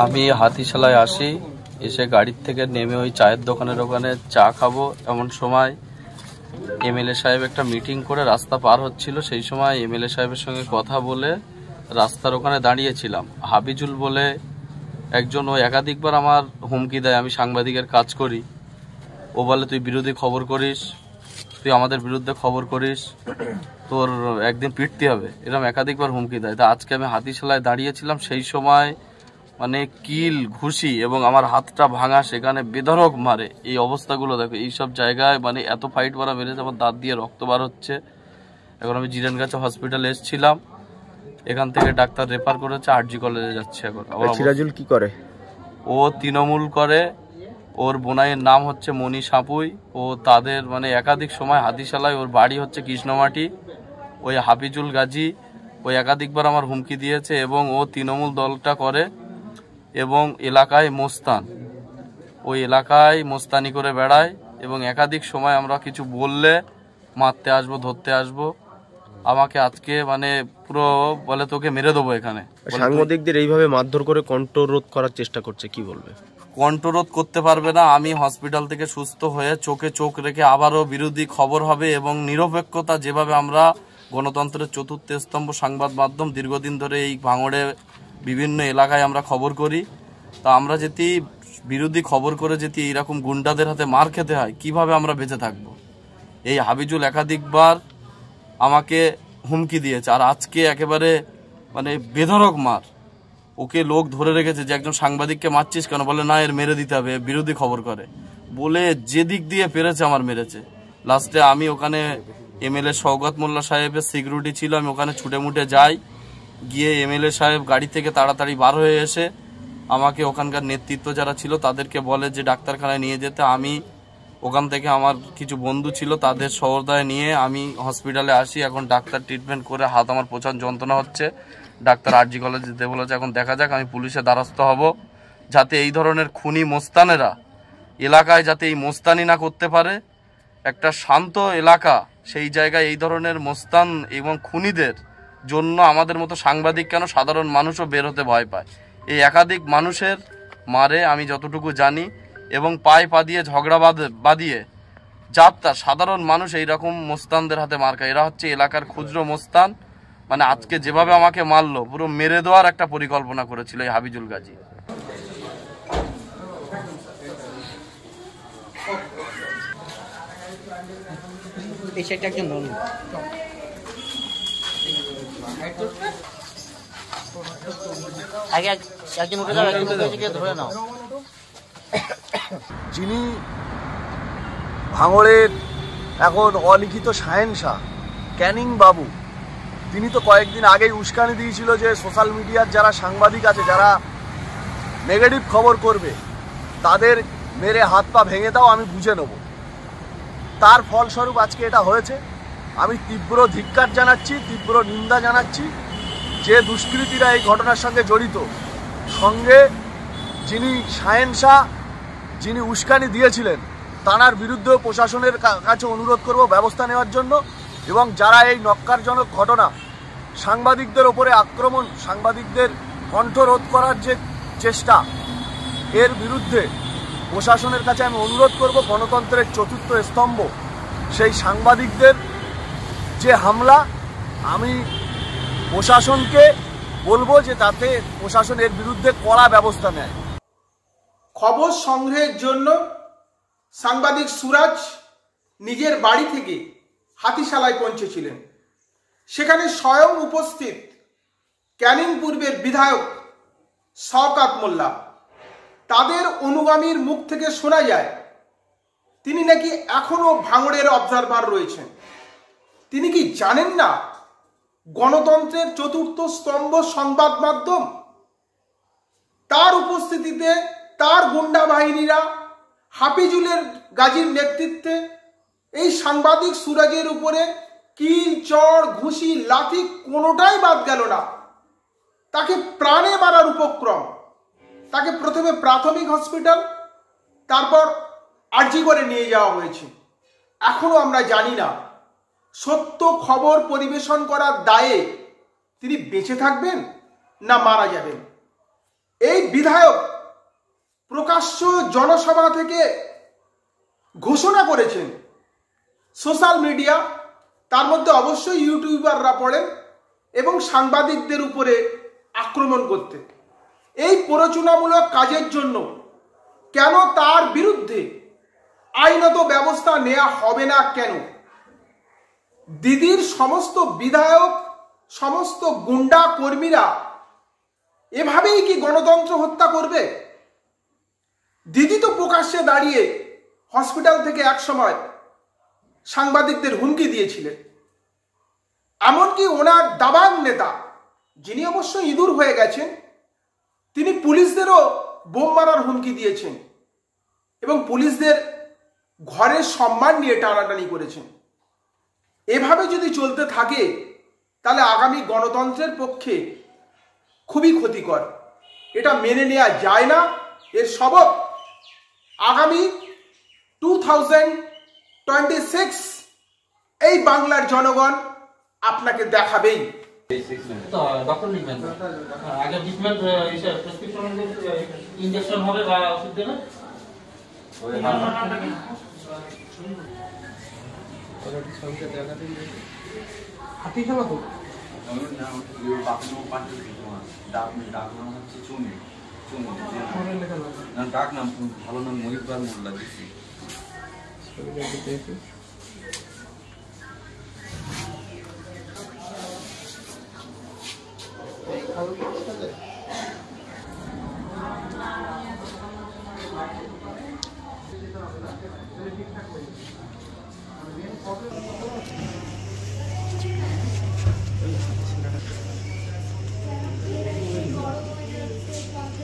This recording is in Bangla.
আমি হাতিশালায় আসি, এসে গাড়ির থেকে নেমে ওই চায়ের দোকানের ওখানে চা খাবো এমন সময় এমএলএ সাহেব একটা মিটিং করে রাস্তা পার হচ্ছিল। সেই সময় এমএলএ সাহেবের সঙ্গে কথা বলে রাস্তার ওখানে দাঁড়িয়েছিলাম। হাবিজুল বলে একজন, ও একাধিকবার আমার হুমকি দেয়, আমি সাংবাদিকের কাজ করি। ও বলে তুই বিরোধী খবর করিস, তুই আমাদের বিরুদ্ধে খবর করিস, তোর একদিন পিটতে হবে, এরকম একাধিকবার হুমকি দেয়। তা আজকে আমি হাতিশালায় দাঁড়িয়েছিলাম, সেই সময় মানে কিল ঘুষি এবং আমার হাতটা ভাঙা, সেখানে বেধড়ক মারে। এই অবস্থাগুলো দেখো, এইসব জায়গায় মানে এত ফাইট মারা মেরেছে, আমার দাঁত দিয়ে রক্ত বার হচ্ছে। এখন আমি জিরানগাছা হসপিটালে এসেছিলাম, এখান থেকে ডাক্তার রেফার করেছে, আরজি কলেজে যাচ্ছে। এখন সিরাজুল কি করে? ও তৃণমূল করে, ওর বোনাইয়ের নাম হচ্ছে মনি সাপুই। ও তাদের মানে একাধিক সময় হাতিশালায়, ওর বাড়ি হচ্ছে কৃষ্ণমাটি। ওই হাফিজুল গাজী ওই একাধিকবার আমার হুমকি দিয়েছে এবং ও তৃণমূল দলটা করে এবং এলাকায় মোস্তান, ওই এলাকায় মোস্তানি করে বেড়ায় এবং একাধিক সময় আমরা কিছু বললে মারতে আসবো, ধরতে আসবো। আমাকে আজকে মানে পুরো বলে তোকে মেরে দেবো এখানে। সাংবাদিকদের এইভাবে মারধর করে কণ্ঠরোধ করার চেষ্টা করছে, কি বলবে? কণ্ঠরোধ করতে পারবে না। আমি হসপিটাল থেকে সুস্থ হয়ে চোখে চোখ রেখে আবারও বিরোধী খবর হবে এবং নিরপেক্ষতা, যেভাবে আমরা গণতন্ত্রের চতুর্থ স্তম্ভ সংবাদ মাধ্যম দীর্ঘদিন ধরে এই ভাঙড়ে বিভিন্ন এলাকায় আমরা খবর করি, তা আমরা যদি বিরোধী খবর করে যদি এইরকম গুন্ডাদের হাতে মার খেতে হয়, কিভাবে আমরা বেঁচে থাকব? এই হাবিজুল একাধিকবার আমাকে হুমকি দিয়েছে, আর আজকে একেবারে মানে বেধড়ক মার। ওকে লোক ধরে রেখেছে যে একজন সাংবাদিককে মারছিস কেন, বলে না এর মেরে দিতে হবে, বিরোধী খবর করে বলে যে দিক দিয়ে পেরেছে আমার মেরেছে। লাস্টে আমি ওখানে এমএলএ শওকত মোল্লা সাহেবের সিকিউরিটি ছিল, আমি ওখানে ছুটে মুটে যাই, গিয়ে এমএলএ সাহেব গাড়ি থেকে তাড়াতাড়ি বার হয়ে এসে আমাকে ওখানকার নেতৃত্ব যারা ছিল তাদেরকে বলে যে ডাক্তারখানায় নিয়ে যেতে। আমি ওখান থেকে আমার কিছু বন্ধু ছিল তাদের সহদায় নিয়ে আমি হসপিটালে আসি। এখন ডাক্তার ট্রিটমেন্ট করে হাত আমার প্রচণ্ড যন্ত্রণা হচ্ছে, ডাক্তার আরজি কলেজে যেতে বলেছে। এখন দেখা যাক, আমি পুলিশের দ্বারস্থ হব যাতে এই ধরনের খুনি মোস্তানেরা এলাকায় যাতে এই মোস্তানি না করতে পারে। একটা শান্ত এলাকা, সেই জায়গায় এই ধরনের মোস্তান এবং খুনিদের জন্য আমাদের মতো সাংবাদিক কেন, সাধারণ মানুষও বের হতে ভয় পায়। এই একাধিক মানুষের মারে আমি যতটুকু জানি এবং পায়ে পা দিয়ে ঝগড়া বাঁধিয়ে যাত্রা সাধারণ মানুষ এইরকম মোস্তানদের হাতে মার খায়। এরা হচ্ছে এলাকার খুচরো মোস্তান। মানে আজকে যেভাবে আমাকে মারলো, পুরো মেরে দেওয়ার একটা পরিকল্পনা করেছিল এই হাবিজুল গাজী। যিনি ভাঙড়ের এখন অলিখিত শাহেনশাহ ক্যানিং বাবু, তিনি তো কয়েকদিন আগেই উস্কানি দিয়েছিল যে সোশ্যাল মিডিয়ার যারা সাংবাদিক আছে, যারা নেগেটিভ খবর করবে তাদের মেরে হাত পা ভেঙে দাও, আমি বুঝে নেব। তার ফলস্বরূপ আজকে এটা হয়েছে। আমি তীব্র ধিক্কার জানাচ্ছি, তীব্র নিন্দা জানাচ্ছি যে দুষ্কৃতীরা এই ঘটনার সঙ্গে জড়িত। সঙ্গে যিনি শাহেনশাহ, যিনি উস্কানি দিয়েছিলেন, তাঁর বিরুদ্ধেও প্রশাসনের কাছে অনুরোধ করব ব্যবস্থা নেওয়ার জন্য। এবং যারা এই নক্কারজনক ঘটনা, সাংবাদিকদের ওপরে আক্রমণ, সাংবাদিকদের কণ্ঠরোধ করার যে চেষ্টা, এর বিরুদ্ধে প্রশাসনের কাছে আমি অনুরোধ করব, গণতন্ত্রের চতুর্থ স্তম্ভ সেই সাংবাদিকদের যে হামলা, আমি প্রশাসনকে বলবো যে তাতে প্রশাসন এর বিরুদ্ধে কড়া ব্যবস্থা নেয়। খবর সংগ্রহের জন্য সাংবাদিক সুরাজ নিজের বাড়ি থেকে হাতিশালায় পৌঁছেছিলেন। সেখানে স্বয়ং উপস্থিত ক্যানিং পূর্বের বিধায়ক শওকত মোল্লা। তাদের অনুগামীর মুখ থেকে শোনা যায় তিনি নাকি এখনো ভাঙড়ের অবজারভার রয়েছেন। তিনি কি জানেন না গণতন্ত্রের চতুর্থ স্তম্ভ সংবাদ মাধ্যম? তার উপস্থিতিতে তার গুন্ডা বাহিনীরা হাফিজুলের গাজীর নেতৃত্বে এই সাংবাদিক সুরাজের উপরে কিল, চড়, ঘুষি, লাথি কোনোটাই বাদ গেল না। তাকে প্রাণে মারার উপক্রম। তাকে প্রথমে প্রাথমিক হসপিটাল, তারপর আরজি করে নিয়ে যাওয়া হয়েছে। এখনো আমরা জানি না সত্য খবর পরিবেশন করার দায়ে তিনি বেঁচে থাকবেন না মারা যাবেন। এই বিধায়ক প্রকাশ্য জনসভা থেকে ঘোষণা করেছেন সোশ্যাল মিডিয়া, তার মধ্যে অবশ্যই ইউটিউবাররা পড়েন, এবং সাংবাদিকদের উপরে আক্রমণ করতে। এই প্ররোচনামূলক কাজের জন্য কেন তার বিরুদ্ধে আইনত ব্যবস্থা নেওয়া হবে না কেন? দিদির সমস্ত বিধায়ক, সমস্ত গুন্ডা কর্মীরা এভাবেই কি গণতন্ত্র হত্যা করবে? দিদি তো প্রকাশ্যে দাঁড়িয়ে হসপিটাল থেকে একসময় সাংবাদিকদের হুমকি দিয়েছিলেন। এমনকি ওনার দাবাং নেতা, যিনি অবশ্য ইঁদুর হয়ে গেছেন, তিনি পুলিশদেরও বোম মারার হুমকি দিয়েছেন এবং পুলিশদের ঘরের সম্মান নিয়ে টানাটানি করেছেন। এভাবে যদি চলতে থাকে তাহলে আগামী গণতন্ত্রের পক্ষে খুবই ক্ষতিকর। এটা মেনে নেওয়া যায় না। এর সবক আগামী 2026 এই বাংলার জনগণ আপনাকে দেখাবেই। ডক্টর লিখবেন, আগে ট্রিটমেন্ট প্রেসক্রিপশন ইনজেকশন হবে বা ওষুধ দেবে। হাতি খেলা তো ডাক নাম ভালো নাম মহিপাল মোল্লা দিচ্ছি।